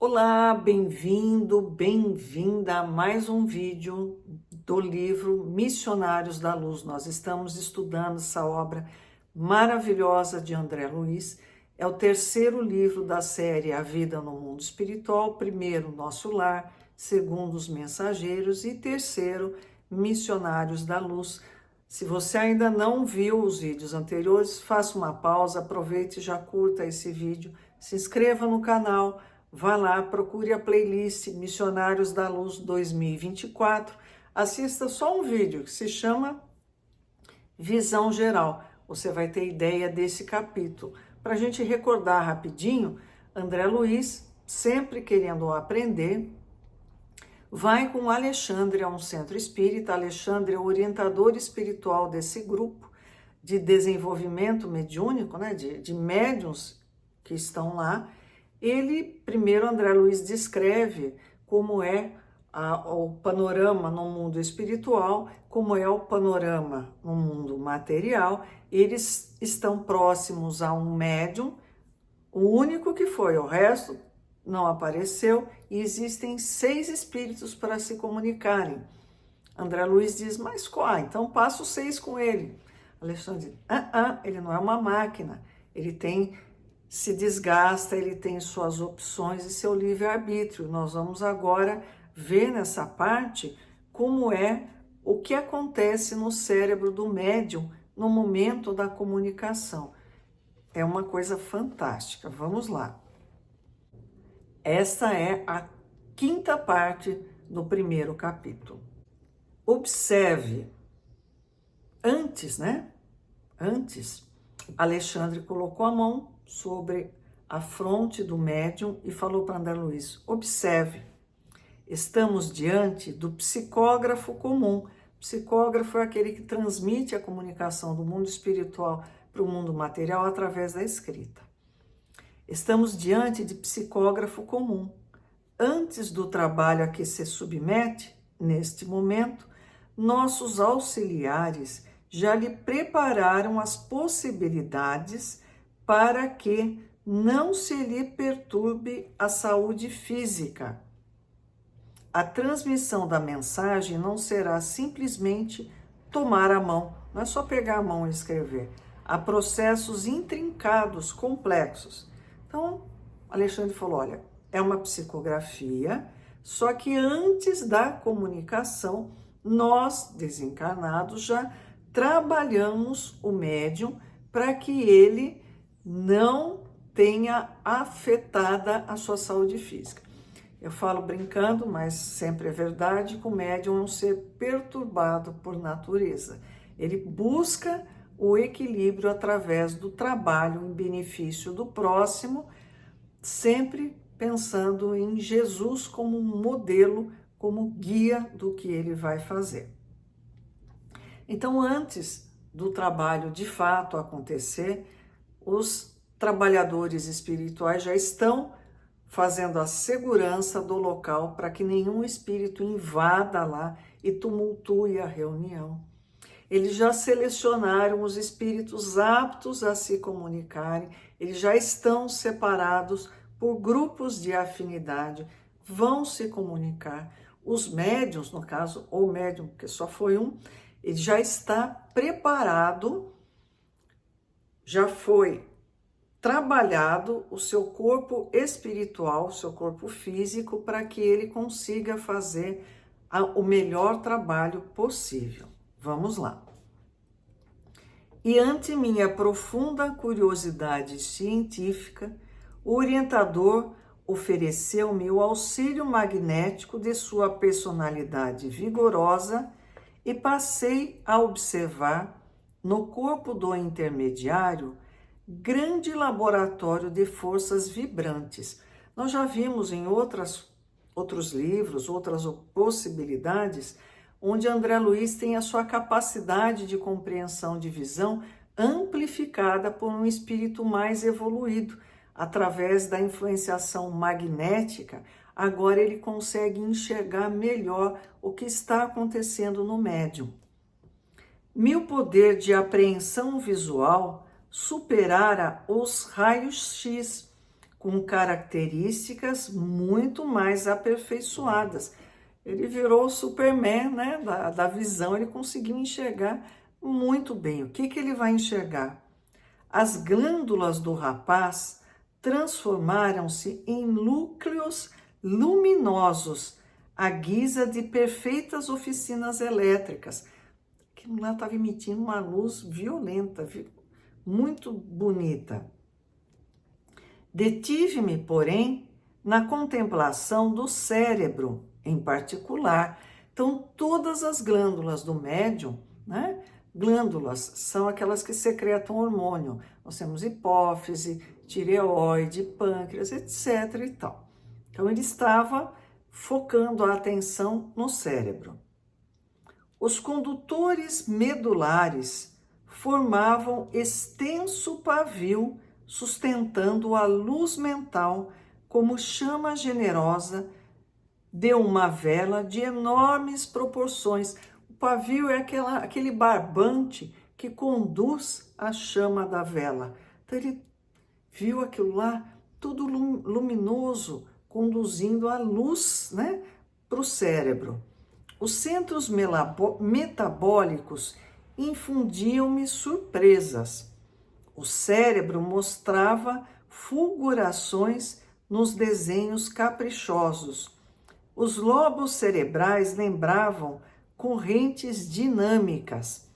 Olá, bem-vindo, bem-vinda a mais um vídeo do livro Missionários da Luz. Nós estamos estudando essa obra maravilhosa de André Luiz. É o terceiro livro da série A Vida no Mundo Espiritual. Primeiro, Nosso Lar. Segundo, Os Mensageiros. E terceiro, Missionários da Luz. Se você ainda não viu os vídeos anteriores, faça uma pausa, aproveite e já curta esse vídeo. Se inscreva no canal. Vá lá, procure a playlist Missionários da Luz 2024, assista só um vídeo que se chama Visão Geral. Você vai ter ideia desse capítulo. Para a gente recordar rapidinho, André Luiz, sempre querendo aprender, vai com Alexandre a um centro espírita. Alexandre é o orientador espiritual desse grupo de desenvolvimento mediúnico, né, de médiuns que estão lá. Primeiro, André Luiz descreve como é o panorama no mundo espiritual, como é o panorama no mundo material. Eles estão próximos a um médium, o único que foi, o resto não apareceu, e existem 6 espíritos para se comunicarem. André Luiz diz, mas qual? Então passa os 6 com ele. Alexandre diz, ele não é uma máquina, ele se desgasta, ele tem suas opções e seu livre-arbítrio. Nós vamos agora ver nessa parte como é o que acontece no cérebro do médium no momento da comunicação. É uma coisa fantástica. Vamos lá. Esta é a 5ª parte do primeiro capítulo. Observe, antes, Alexandre colocou a mão sobre a fronte do médium e falou para André Luiz, observe, estamos diante do psicógrafo comum. Psicógrafo é aquele que transmite a comunicação do mundo espiritual para o mundo material através da escrita. Estamos diante de psicógrafo comum. Antes do trabalho a que se submete, neste momento, nossos auxiliares já lhe prepararam as possibilidades para que não se lhe perturbe a saúde física. A transmissão da mensagem não será simplesmente tomar a mão, não é só pegar a mão e escrever. Há processos intrincados, complexos. Então, Alexandre falou, olha, é uma psicografia, só que antes da comunicação, nós, desencarnados, já trabalhamos o médium para que ele não tenha afetada a sua saúde física. Eu falo brincando, mas sempre é verdade, que o médium é um ser perturbado por natureza. Ele busca o equilíbrio através do trabalho em benefício do próximo, sempre pensando em Jesus como um modelo, como guia do que ele vai fazer. Então, antes do trabalho de fato acontecer, os trabalhadores espirituais já estão fazendo a segurança do local para que nenhum espírito invada lá e tumultue a reunião. Eles já selecionaram os espíritos aptos a se comunicarem, eles já estão separados por grupos de afinidade, vão se comunicar. Os médiuns, no caso, ou médium, porque só foi um, ele já está preparado, já foi trabalhado o seu corpo espiritual, o seu corpo físico, para que ele consiga fazer o melhor trabalho possível. Vamos lá. E ante minha profunda curiosidade científica, o orientador ofereceu-me o auxílio magnético de sua personalidade vigorosa e passei a observar no corpo do intermediário grande laboratório de forças vibrantes. Nós já vimos em outros livros, outras possibilidades, onde André Luiz tem a sua capacidade de compreensão de visão amplificada por um espírito mais evoluído. Através da influenciação magnética, agora ele consegue enxergar melhor o que está acontecendo no médium. Meu poder de apreensão visual superara os raios-x, com características muito mais aperfeiçoadas. Ele virou o Superman, né? Da visão, ele conseguiu enxergar muito bem. O que ele vai enxergar? As glândulas do rapaz transformaram-se em núcleos luminosos, à guisa de perfeitas oficinas elétricas. Aquilo lá estava emitindo uma luz violenta, muito bonita. Detive-me, porém, na contemplação do cérebro, em particular. Então, todas as glândulas do médium, né? Glândulas são aquelas que secretam hormônio. Nós temos hipófise, tireoide, pâncreas, etc. e tal. Então, ele estava focando a atenção no cérebro. Os condutores medulares formavam extenso pavio sustentando a luz mental como chama generosa de uma vela de enormes proporções. O pavio é aquele barbante que conduz a chama da vela. Então ele viu aquilo lá, tudo luminoso, conduzindo a luz, né, para o cérebro. Os centros metabólicos infundiam-me surpresas. O cérebro mostrava fulgurações nos desenhos caprichosos. Os lobos cerebrais lembravam correntes dinâmicas.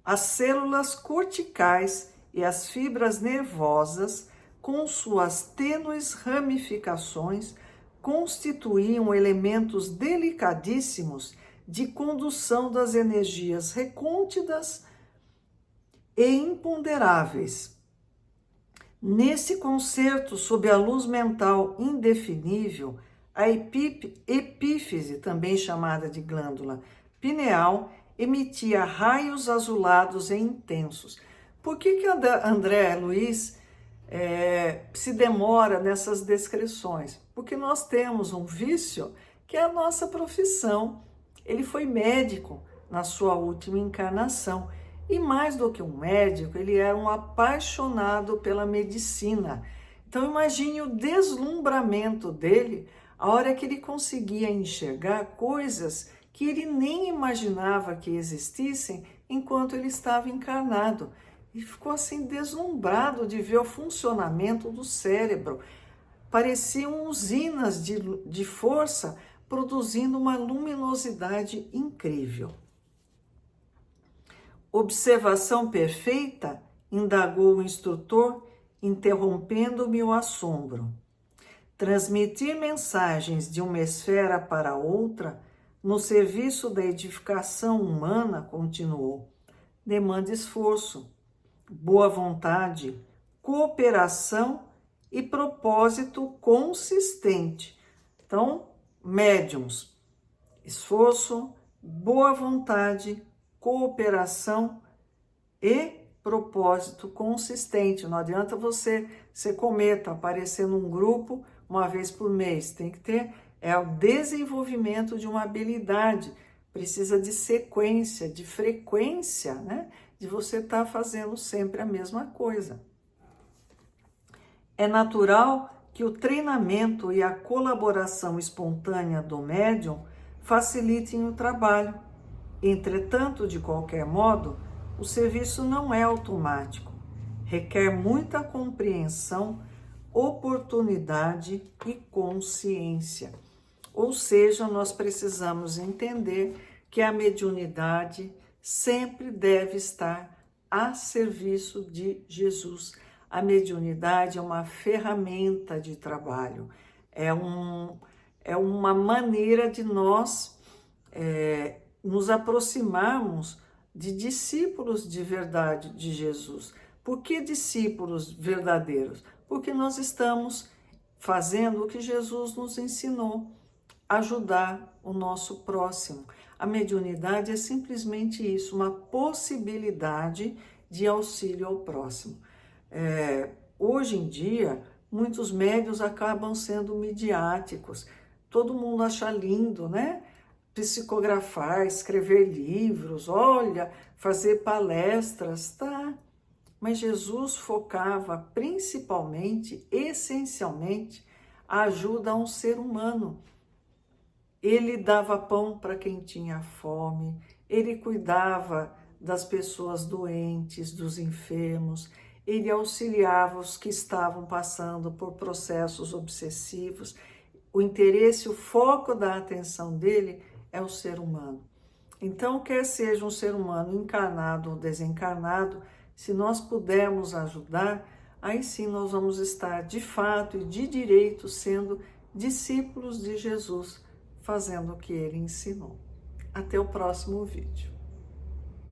As células corticais e as fibras nervosas, com suas tênues ramificações, constituíam elementos delicadíssimos de condução das energias recônditas e imponderáveis. Nesse concerto, sob a luz mental indefinível, a epífise, também chamada de glândula pineal, emitia raios azulados e intensos. Por que André Luiz se demora nessas descrições? Porque nós temos um vício que é a nossa profissão. Ele foi médico na sua última encarnação. E mais do que um médico, ele era um apaixonado pela medicina. Então imagine o deslumbramento dele a hora que ele conseguia enxergar coisas que ele nem imaginava que existissem enquanto ele estava encarnado. E ficou assim deslumbrado de ver o funcionamento do cérebro. Pareciam usinas de força produzindo uma luminosidade incrível. Observação perfeita? Indagou o instrutor, interrompendo-me o assombro. Transmitir mensagens de uma esfera para outra no serviço da edificação humana, continuou, demanda esforço, boa vontade, cooperação e propósito consistente. Então, médiums, esforço, boa vontade, cooperação e propósito consistente. Não adianta você ser cometa, aparecer num grupo uma vez por mês. Tem que ter o desenvolvimento de uma habilidade. Precisa de sequência, de frequência, né? De você estar fazendo sempre a mesma coisa. É natural que o treinamento e a colaboração espontânea do médium facilitem o trabalho. Entretanto, de qualquer modo, o serviço não é automático. Requer muita compreensão, oportunidade e consciência. Ou seja, nós precisamos entender que a mediunidade sempre deve estar a serviço de Jesus. A mediunidade é uma ferramenta de trabalho, é uma maneira de nós nos aproximarmos de discípulos de verdade de Jesus. Por que discípulos verdadeiros? Porque nós estamos fazendo o que Jesus nos ensinou, ajudar o nosso próximo. A mediunidade é simplesmente isso, uma possibilidade de auxílio ao próximo. Hoje em dia, muitos médiuns acabam sendo midiáticos. Todo mundo acha lindo, né? Psicografar, escrever livros, olha, fazer palestras, tá? mas Jesus focava principalmente, essencialmente, a ajuda a um ser humano. Ele dava pão para quem tinha fome, ele cuidava das pessoas doentes, dos enfermos, ele auxiliava os que estavam passando por processos obsessivos. O interesse, o foco da atenção dele é o ser humano. Então, quer seja um ser humano encarnado ou desencarnado, se nós pudermos ajudar, aí sim nós vamos estar de fato e de direito sendo discípulos de Jesus, fazendo o que ele ensinou. Até o próximo vídeo.